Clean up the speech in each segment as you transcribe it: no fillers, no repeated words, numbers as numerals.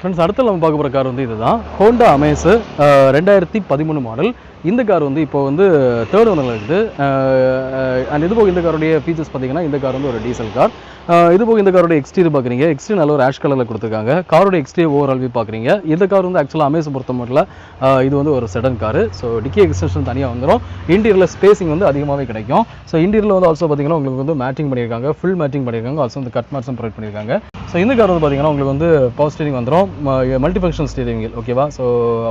Friends அடுத்து நம்ம பார்க்க போகிற கார் வந்து இதுதான் ஹோண்டா அமேஸ் 2013 மாடல். இந்த கார் வந்து இப்போ வந்து தேர்ட் ஓனரில் இருக்குது. அண்ட் இது போக இந்த காரோடைய ஃபீச்சர்ஸ் பார்த்தீங்கன்னா இந்த கார் வந்து ஒரு டீசல் கார். இது போக இந்த காரோட எக்ஸ்டீரியர் பார்க்குறீங்க, எக்ஸ்டீரியர் நல்ல ஒரு ஆஷ் கலரில் கொடுத்துருக்காங்க. காரோட எக்ஸ்டீரியர் ஓவரால் வியூ பார்க்குறீங்க. இந்த கார் வந்து ஆக்சுவலாக அமேஸ் பொறுத்த மட்டும் இது வந்து ஒரு செடன் கார். ஸோ டிக்கி எக்ஸ்டென்ஷன் தனியாக வந்துடும். இன்டீரியரில் ஸ்பேசிங் வந்து அதிகமாகவே கிடைக்கும். ஸோ இன்டீரியரில் வந்து ஆல்சோ பார்த்தீங்கன்னா உங்களுக்கு வந்து மேட்டிங் பண்ணியிருக்காங்க, ஃபுல் மேட்டிங் பண்ணியிருக்காங்க, ஆல்சோ வந்து கட் மேட்ஸும் ப்ரொவைட் பண்ணியிருக்காங்க. ஸோ இந்த கார் வந்து பார்த்தீங்கன்னா உங்களுக்கு வந்து பவர் ஸ்டீரிங் வந்துடும், மல்டி ஃபங்க்ஷன் ஸ்டீரிங் ஓகேவா. ஸோ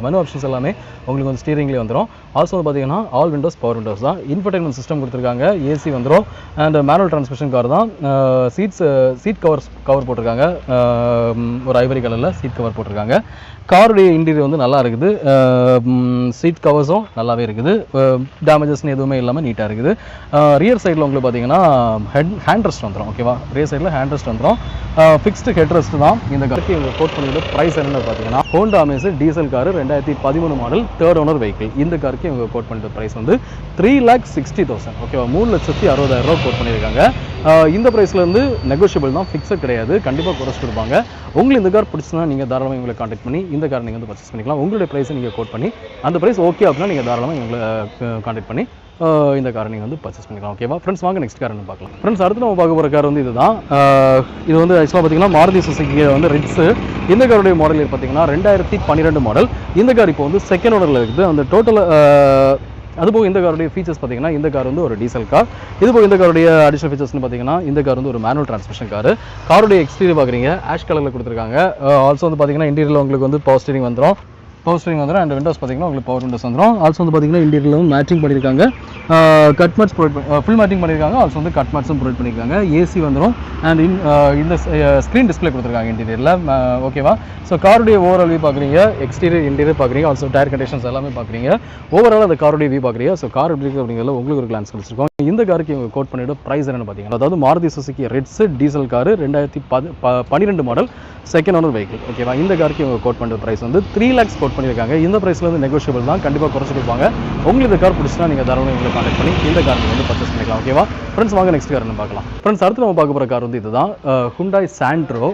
மெனு ஆப்ஷன்ஸ் எல்லாமே உங்களுக்கு வந்து ஸ்டீரிங்லேயே வந்துடும். ஆல்சோ வந்து பார்த்தீங்கன்னா ஆல் விண்டோஸ் பவர் விண்டோஸ் தான். இன்ஃபர்டைன்மெண்ட் சிஸ்டம் கொடுத்துருக்காங்க, ஏசி வந்துடும். அண்ட் மேனுவல் டிரான்ஸ்மிஷன் கார் தான். சீட் கவர் போட்டிருக்காங்க, ஒரு ஐவரி கலரில் சீட் கவர் போட்டிருக்காங்க. காருடைய இன்டீரியர் வந்து நல்லா இருக்குது, சீட் கவர்ஸும் நல்லாவே இருக்குது, டேமேஜஸ்னு எதுவுமே இல்லாமல் நீட்டாக இருக்குது. ரியர் சைடில் உங்களுக்கு பார்த்தீங்கன்னா ஹேண்ட் ரெஸ்ட் வந்துடும் ஓகேவா. ரியர் சைடில் ஹேண்ட் ரெஸ்ட் வந்துடும், ஃபிக்ஸ்டு ஹெட் ரெஸ்ட் தான். இந்த காருக்கு இவங்க கோட் பண்ணிவிட்டு ப்ரைஸ் என்னென்னு பார்த்தீங்கன்னா Honda Amaze diesel car 2013 model third owner vehicle. இந்த காருக்கு இவங்க கோட் பண்ணிட்டு ப்ரைஸ் வந்து 3,60,000 ஓகேவா. 3,60,000 கோட் பண்ணியிருக்காங்க. இந்த ப்ரைஸ்லேருந்து நெகோஷியபிள் தான், ஃபிக்ஸட் கிடையாது, கண்டிப்பாக குறைச்சி கொடுப்பாங்க. உங்களுக்கு இந்த கார் பிடிச்சுன்னா நீங்கள் தாராளமாக எங்களை கான்டாக்ட் பண்ணி இந்த கார் நீங்கள் வந்து பர்ச்சேஸ் பண்ணிக்கலாம். உங்களுடைய ப்ரைஸை நீங்கள் கோட் பண்ணி அந்த ப்ரைஸ் ஓகே அப்படின்னா நீங்கள் தாராளமாக எங்களை கான்டாக்ட் பண்ணி இந்த காரை நீங்கள் வந்து பர்ச்சேஸ் பண்ணிக்கலாம் ஓகேவா. ஃப்ரெண்ட்ஸ் வாங்க நெக்ஸ்ட் கார் பார்க்கலாம். ஃப்ரெண்ட்ஸ் அடுத்து நம்ம பார்க்க போகிற கார் வந்து இதுதான். இது வந்து ஆக்சுவலாக பார்த்தீங்கன்னா மாருதி சுசுகி வந்து ரிட்ஸு. இந்த காருடைய மாடல் பார்த்தீங்கன்னா 2012 மாடல். இந்த கார் இப்போ வந்து செகண்ட் ஓனரில் இருக்குது. அந்த டோட்டல் அதுபோக இந்த காருடைய ஃபீச்சர்ஸ் பார்த்தீங்கன்னா இந்த கார் வந்து ஒரு டீசல் கார். இதுபோக இந்த காருடைய அடிஷனல் ஃபீச்சர்ஸ்னு பார்த்தீங்கன்னா இந்த கார் வந்து ஒரு மேனுவல் டிரான்ஸ்மிஷன் கார். காருடைய எக்ஸ்டீரியர் பார்க்குறீங்க, ஆஷ் கலரில் கொடுத்துருக்காங்க. ஆல்சோ வந்து பார்த்தீங்கன்னா இன்டீரியரில் உங்களுக்கு வந்து பவர் ஸ்டீரிங் வந்துடும், அண்ட் விண்டோஸ் பார்த்தீங்கன்னா உங்களுக்கு பவர் விண்டோஸ் வந்துடும். ஆல்சோ வந்து பார்த்தீங்கன்னா இன்டீரியரில் வந்து மேட்டிங் பண்ணியிருக்காங்க, கட் மேட்ச் ஃபுல் மேட்டிங் பண்ணியிருக்காங்க. ஆல்சோ வந்து கட் மேட்ஸும் ப்ரொவைட் பண்ணியிருக்காங்க. ஏசி வந்துடும். அண்ட் இந்த ஸ்க்ரீன் டிஸ்பிளே கொடுத்துருக்காங்க இன்டீரியரில் ஓகேவா. ஸோ காருடைய ஓவரால் வியூ பார்க்குறீங்க, எக்ஸ்டீரியர் இன்டீரியர் பார்க்குறீங்க, ஆல்சோ டயர் கண்டிஷன்ஸ் எல்லாமே பார்க்குறீங்க. ஓவரால் அந்த காருடைய வியூ பார்க்குறீங்க. ஸோ கார் எப்படி இருக்குது அப்படிங்கிறத உங்களுக்கு ஒரு கிளான்ஸ் கிடைச்சிருக்கோம். இந்த காருக்கு இவங்க கோட் பண்ணிவிட்டு ப்ரைஸ் என்னென்னு பார்த்தீங்கன்னா அதாவது Maruti Suzuki Ritz diesel car 2012 model second owner vehicle ஓகேவா. இந்த காருக்கு இவங்க கோட் பண்ணுற ப்ரைஸ் வந்து 3 lakhs கோட் பண்ணியிருக்காங்க. இந்த ப்ரைஸில் வந்து நெகோஷியபிள் தான், கண்டிப்பாக குறைச்சி கொடுப்பாங்க. உங்களுக்கு இந்த கார் பிடிச்சினா நீங்கள் தாராளமாக எங்களை கான்டாக்ட் பண்ணி இந்த கார் வந்து பர்ச்சேஸ் பண்ணிக்கலாம் ஓகேவா. ஃப்ரெண்ட்ஸ் வாங்க நெக்ஸ்ட் கார் பார்க்கலாம். ஃப்ரெண்ட்ஸ் அடுத்து நம்ம பார்க்க போகிற கார் வந்து இதுதான் ஹுண்டாய் சாண்ட்ரோ.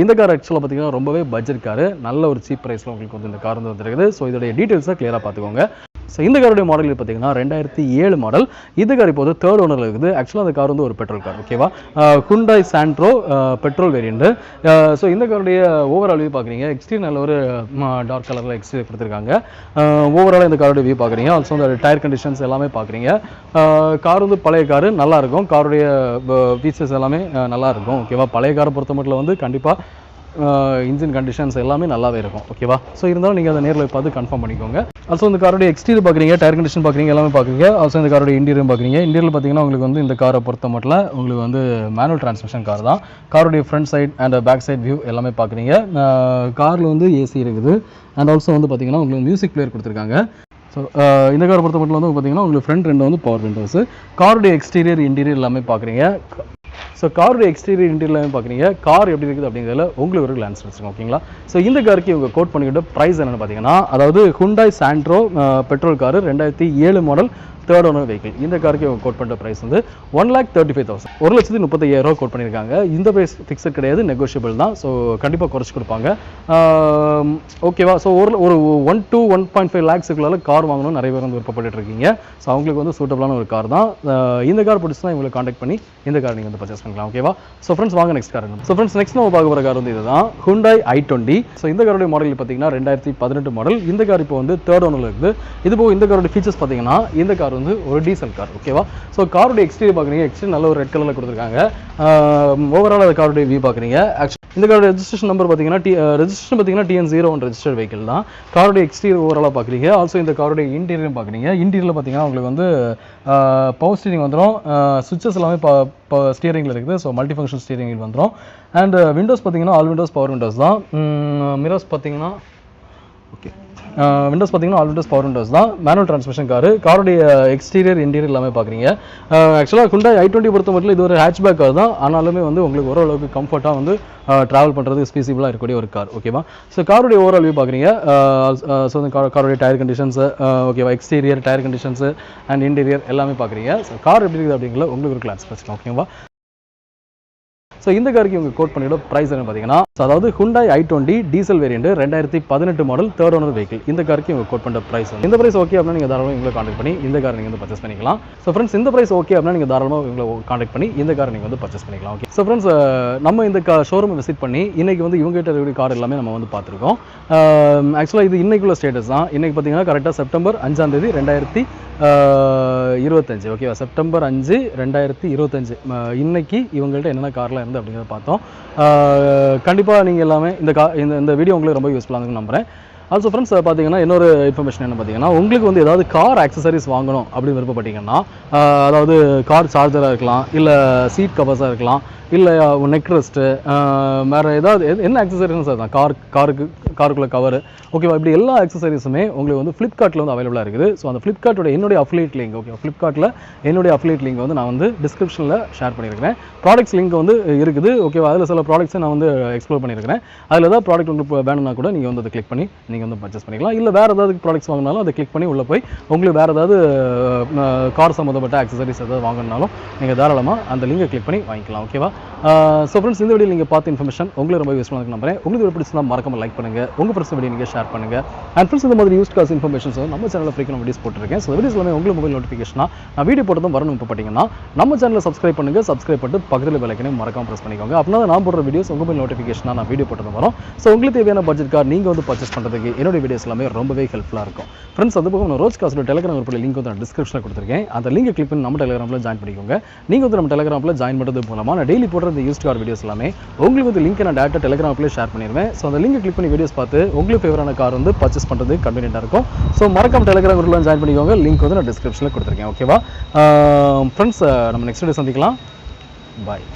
இந்த கார் ஆக்சுவலாக பார்த்தீங்கன்னா ரொம்பவே பட்ஜெட் கார், நல்ல ஒரு சீப் ப்ரைஸில் உங்களுக்கு வந்து இந்த கார் வந்து வந்துருக்குது. ஸோ இதோடைய டீட்டெயில்ஸை கிளியராக பார்த்துக்கோங்க. ஸோ இந்த காருடைய மாடல் பார்த்தீங்கன்னா 2007 மாடல். இந்த கார் இப்போது தேர்ட் ஓனரில் இருக்குது. ஆக்சுவலாக அந்த கார் வந்து ஒரு பெட்ரோல் கார் ஓகேவா. Hyundai Santro petrol variant. So இந்த காருடைய ஓவரால் வியூ பார்க்குறீங்க, எக்ஸ்டீரியர் நல்ல ஒரு டார்க் கலரில் எக்ஸ்டீரியர் கொடுத்துருக்காங்க. ஓவரால் இந்த காருடைய வியூ பார்க்குறீங்க, ஆல்சோ அந்த டயர் கண்டிஷன்ஸ் எல்லாமே பார்க்குறீங்க. கார் வந்து பழைய கார், நல்லாயிருக்கும். காருடைய ஃபீச்சர்ஸ் எல்லாமே நல்லாயிருக்கும் ஓகேவா. பழைய காரை பொறுத்த மட்டும் வந்து கண்டிப்பாக இன்ஜின் கண்டிஷன்ஸ் எல்லாமே நல்லாவே இருக்கும் ஓகேவா. ஸோ இருந்தாலும் நீங்கள் அதை நேரில் பார்த்து கன்ஃபார்ம் பண்ணிக்கோங்க. ஆல்சோ இந்த காரோடைய எக்ஸ்டீரியர் பார்க்குறீங்க, டயர் கண்டிஷன் பார்க்குறீங்க, எல்லாமே பார்க்குறீங்க. ஆல்சோ இந்த காரோடைய இன்டீரியர் பார்க்குறீங்க. இன்டீரியர் பார்த்தீங்கன்னா உங்களுக்கு வந்து இந்த காரை பொறுத்த மட்டும் உங்களுக்கு வந்து மேனுவல் டிரான்ஸ்மிஷன் கார் தான். காருடைய front side and back side view எல்லாமே பார்க்குறீங்க. காரில் வந்து ஏசி இருக்குது. அண்ட் ஆல்சோ வந்து பார்த்தீங்கன்னா உங்களுக்கு மியூசிக் பிளேயர் கொடுத்துருக்காங்க. ஸோ இந்த காரை பொறுத்த மட்டும் வந்து பார்த்தீங்கன்னா உங்களுக்கு ஃப்ரண்ட் ரெண்டு வந்து பவர் விண்டோஸ். காருடைய எக்ஸ்டீரியர் இன்டீரியர் எல்லாமே பார்க்குறீங்க. ஸோ காருடைய எக்ஸ்டீரியர் இன்டீரியர் பார்க்குறீங்க. கார் எப்படி இருக்குது அப்படிங்கிறதுல உங்களுக்கு ஒரு கிளான்ஸ் வச்சுருக்கோம் ஓகேங்களா. ஸோ இந்த காருக்கு இவங்க கோட் பண்ணிக்கிட்ட ப்ரைஸ் என்னென்னு பார்த்தீங்கன்னா அதாவது Hyundai Santro petrol car 2007 model third owner vehicle. இந்த காருக்கு இவங்க கோட் பண்ணுற ப்ரைஸ் வந்து 1,35,000 1,35,000 கோட் பண்ணியிருக்காங்க. இந்த ப்ரைஸ் ஃபிக்ஸட் கிடையாது, நெகோஷியபிள் தான். ஸோ கண்டிப்பாக குறைச்சி கொடுப்பாங்க ஓகேவா. ஸோ ஒரு 1 to 1.5 lakhs கார் வாங்கணும் நிறைய பேர் வந்து விருப்பப்பட்டு இருக்கீங்க. ஸோ அவங்களுக்கு வந்து சூட்டபிளான ஒரு கார் தான். இந்த கார் பிடிச்சினா இவங்களை கான்டாக்ட் பண்ணி இந்த கார் நீங்கள் வந்து பர்ச்சேஸ் பண்ணிக்கலாம் ஓகேவா. ஸோ ஃப்ரெண்ட்ஸ் வாங்க next car. So friends next நம்ம பார்க்க போகிற கார் வந்து இதுதான் ஹுண்டாய் i20. ஸோ இந்த காரோடைய மாடல் பார்த்தீங்கன்னா 2018 மாடல். இந்த கார் இப்போ வந்து தேர்ட் ஓனரில் இருக்குது. இது போக இந்த காரோட ஃபீச்சர்ஸ் பார்த்தீங்கன்னா இந்த கார் வந்து ஒரு டீசல் கார் ஓகேவா. ஸோ காரோட எக்ஸ்டீரியர் பார்க்குறீங்க, எக்ஸ்டீரியர் நல்ல ஒரு ரெட் கலரில் கொடுத்துருக்காங்க. ஓவரால் அந்த காரோடைய வியூ பார்க்குறீங்க. இந்த காரோட ரெஜிஸ்ட்ரேஷன் நம்பர் பார்த்தீங்கன்னா TN01 ரெஜிஸ்டர்ட் வெஹிக்கிள் தான். காரோடைய எக்ஸ்டீரியர் ஓவராலாக பார்க்குறீங்க. ஆல்சோ இந்த காரோடைய இன்டீரியர் பார்க்குறீங்க. இன்டீரியரில் பார்த்தீங்கன்னா உங்களுக்கு வந்து பவர் ஸ்டீரிங் வந்துடும், சுவிச்சஸ் எல்லாமே ஸ்டீரிங்கில் இருக்குது. ஸோ மல்டி ஃபங்க்ஷன் ஸ்டீரிங்கில் வந்துடும். அண்ட் விண்டோஸ் பார்த்தீங்கன்னா ஆல் விண்டோஸ் பவர் விண்டோஸ் தான். மிரர்ஸ் பார்த்தீங்கன்னா ஓகே விண்டோஸ் பார்த்தீங்கன்னா ஆல் விண்டோஸ் பவர் விண்டோஸ் தான். Manual transmission car. காருடைய எக்ஸ்டீரியர் இன்டீரியர் எல்லாமே பார்க்குறீங்க. ஆக்சுவலாக ஹுண்டாய் i20 பொறுத்த மட்டும் இது ஒரு ஹேட்ச்பேக் கார் தான். ஆனாலுமே வந்து உங்களுக்கு ஓரளவுக்கு கம்ஃபர்ட்டாக வந்து ட்ராவல் பண்ணுறதுக்கு ஸ்பீசிபிளாக இருக்கக்கூடிய ஒரு கார் ஓகேவா. ஸோ காருடைய ஓவரால் வியூ பார்க்குறீங்க. ஸோ இந்த காருடைய டயர் கண்டிஷன்ஸு ஓகேவா, exterior tyre conditions and interior எல்லாமே பார்க்குறீங்க. ஸோ கார் எப்படி இருக்குது அப்படிங்கிற உங்களுக்கு ஒரு கிளான்ஸ் வச்சுக்கலாம் ஓகேவா. ஸோ இந்த காருக்கு இவங்க கோட் பண்ணியோட ப்ரைஸ் என்ன பார்த்தீங்கன்னா, அதாவது Hyundai i20 diesel variant 2018 model third owner vehicle. இந்த காருக்கு இவங்க கோட் பண்ணுற ப்ரைஸ் இந்த ப்ரைஸ் ஓகே அப்படின்னா நீங்கள் தாராளமாக இவங்களை கான்டாக்ட் பண்ணி இந்த கார் நீங்கள் வந்து பர்ச்சேஸ் பண்ணிக்கலாம். ஸோ ஃப்ரெண்ட்ஸ் இந்த ப்ரைஸ் ஓகே அப்படின்னா நீங்கள் தாராளமாக இவங்களை கான்டாக்ட் பண்ணி இந்த கார் நீங்கள் வந்து பர்ச்சேஸ் பண்ணிக்கலாம். ஓகே ஸோ ஃப்ரெண்ட்ஸ் நம்ம இந்த ஷோரூம் விசிட் பண்ணி இன்னைக்கு வந்து இவங்ககிட்ட இருக்கிற கார் எல்லாமே நம்ம வந்து பார்த்துருக்கோம். ஆக்சுவலாக இது இன்னைக்குள்ள ஸ்டேட்டஸ் தான். இன்னைக்கு பார்த்தீங்கன்னா கரெக்டாக செப்டம்பர் 5ஆம் தேதி 2025. ஓகேவா, செப்டம்பர் 5 2025 இன்னைக்கு இவங்கள்ட்ட என்னென்ன கார்லாம் இருந்து அப்படிங்கிறத பார்த்தோம். கண்டிப்பாக நீங்கள் எல்லாமே இந்த வீடியோ உங்களுக்கு ரொம்ப யூஸ்ஃபுல்லாக இருக்குன்னு நம்புகிறேன். ஆல்சோ ஃப்ரெண்ட்ஸ் பார்த்தீங்கன்னா இன்னொரு இன்ஃபர்மேஷன் என்ன பார்த்தீங்கன்னா, உங்களுக்கு வந்து ஏதாவது கார் ஆக்சசரிஸ் வாங்கணும் அப்படின்னு விருப்பப்பட்டீங்கன்னா, அதாவது கார் சார்ஜராக இருக்கலாம், இல்லை சீட் கவர்ஸாக இருக்கலாம், இல்லை நெக் ரெஸ்ட்டு, வேறு ஏதாவது என்ன ஆக்சசரிஸ்னு சார் தான் காருக்குள்ளே கவர், ஓகேவா, இப்படி எல்லா ஆக்சசரிஸுமே உங்களுக்கு வந்து ஃப்ளிப்கார்ட்டில் வந்து அவைலபிளாக இருக்குது. ஸோ அந்த ஃப்ளிப்கார்ட்டோட என்னுடைய அஃபிலியேட் லிங்க், ஓகே, ஃப்ளிப்கார்ட்டில் என்னுடைய அஃபிலியேட் லிங்க் வந்து நான் வந்து டிஸ்கிரிப்ஷனில் ஷேர் பண்ணியிருக்கிறேன். ப்ராடக்ட்ஸ் லிங்க் வந்து இருக்குது, ஓகேவா. அதில் சில ப்ராடக்ட்ஸை நான் வந்து எக்ஸ்ப்ளோர் பண்ணியிருக்கிறேன். அதில் ஏதாவது ப்ராடக்ட் உங்களுக்கு வேணும்னா கூட நீங்கள் வந்து அதை கிளிக் பண்ணி நீங்கள் வந்து பர்ச்சேஸ் பண்ணிக்கலாம். இல்லை வேறு ஏதாவது ப்ராடக்ட்ஸ் வாங்கினாலும் அதை கிளிக் பண்ணி உள்ளே போய் உங்களுக்கு வேறு ஏதாவது கார் சம்மந்தப்பட்ட ஆக்சசரிஸ் ஏதாவது வாங்கினாலும் நீங்கள் தாராளமாக அந்த லிங்கை கிளிக் பண்ணி வாங்கிக்கலாம். ஓகேவா. ஸோ ஃப்ரெண்ட்ஸ் இந்த வீடியோ நீங்கள் பார்த்த இன்ஃபர்மேஷன் உங்களுக்கு ரொம்ப யூஸ்ஃபுல்லாக இருக்கு நம்புறேன். உங்களுக்கு ஒரு பிடிச்சா மறக்காமல் லைக் பண்ணுங்கள், உங்கள் ஃப்ரெண்ட்ஸ் வீடியோ நீங்கள் ஷேர் பண்ணுங்கள். அண்ட் ஃப்ரெண்ட்ஸ் இந்த மாதிரி யூஸ்ட் காஸ் இன்ஃபர்மேஷன்ஸ் நம்ம சேனலில் ஃப்ரீக்வெண்ட் வீடியோஸ் போட்டுருக்கேன். ஸோ வீடியோஸ் எல்லாமே உங்களுக்கு மொபைல் நோட்டிஃபிகேஷனாக நான் வீடியோ போட்டதும் வரணும். இப்போ பார்த்தீங்கன்னா நம்ம சேனலில் சப்ஸ்கிரைப் பண்ணுங்கள், சப்ஸ்கிரைப் பண்ணிட்டு பக்கத்தில் பெல் ஐக்கனை மறக்காம ப்ரெஸ் பண்ணிக்கோங்க. அப்படின்னா நான் போடுற வீடியோஸ் உங்கள் மொபைல் நோட்டிஃபிகேஷனாக நான் வீடியோ போட்டதும் வரும். ஸோ உங்களுக்கு தேவையான பட்ஜெட் கார் நீங்கள் வந்து பர்ச்சேஸ் பண்ணுறதுக்கு என்னோட வீடியோஸ் எல்லாமே ரொம்பவே ஹெல்ப்ஃபுல்லாக இருக்கும். ஃப்ரெண்ட்ஸ் அது போக நான் ரோஜ் காஸோட டெலிகிராம் குரூப்பில் லிங்க் வந்து நான் டிஸ்கிரிப்ஷனில் கொடுத்துருக்கேன். அந்த லிங்கை கிளிக் பண்ணி நம்ம டெலிகிராமில் ஜாயின் பண்ணிக்கோங்க. நீங்கள் வந்து நம்ம டெலிகிராமில் ஜாயின் பண்ணுறது மூலமாக நான் டெய்லி போடுற இந்த யூஸ்ட் கார் வீடியோஸ் எல்லாமே உங்களுக்கு வந்து லிங்க் நான் டேரக்டாக டெலிகிராம்லேயே ஷேர் பண்ணிடுவேன். ஸோ அந்த லிங்கை கிளிக் பண்ணி வீடியோஸ் பார்த்து உங்களுக்கு ஃபேவரான கார் வந்து பர்ச்சேஸ் பண்ணுறது கன்வீனியன்ட்டாக இருக்கும். ஸோ மறக்காம டெலிகிராம் குரூப்பில் ஜாயின் பண்ணிக்கோங்க. லிங்க் வந்து நான் டிஸ்கிரிப்ஷனில் கொடுத்துருக்கேன். ஓகேவா ஃப்ரெண்ட்ஸ், நம்ம நெக்ஸ்ட் வீடியோ சந்திக்கலாம். பாய்.